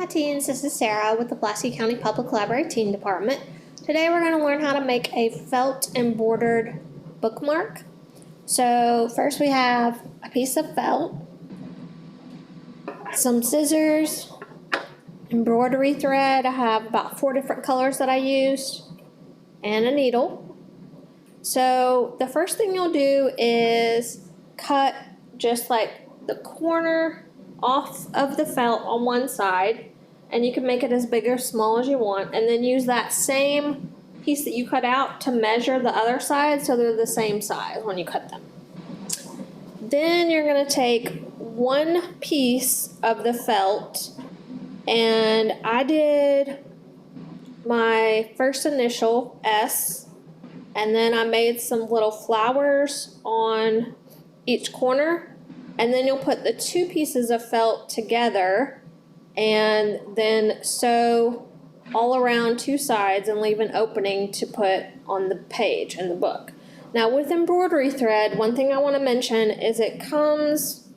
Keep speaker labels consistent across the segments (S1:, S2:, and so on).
S1: Hi teens, this is Sarah with the Pulaski County Public Library Teen Department. Today we're going to learn how to make a felt embroidered bookmark. So first we have a piece of felt, some scissors, embroidery thread. I have about 4 different colors that I used, and a needle. So the first thing you'll do is cut just like the corner off of the felt on one side, and you can make it as big or small as you want, and then use that same piece that you cut out to measure the other side so they're the same size when you cut them. Then you're going to take one piece of the felt, and I did my first initial S, and then I made some little flowers on each corner. And then you'll put the 2 pieces of felt together and then sew all around 2 sides and leave an opening to put on the page in the book. Now with embroidery thread, one thing I want to mention is it comes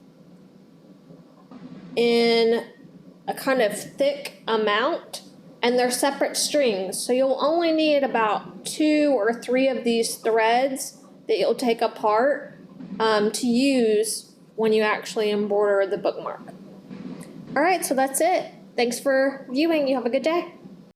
S1: in a kind of thick amount, and they're separate strings. So you'll only need about 2 or 3 of these threads that you'll take apart to use when you actually embroider the bookmark. All right, so that's it. Thanks for viewing. You have a good day.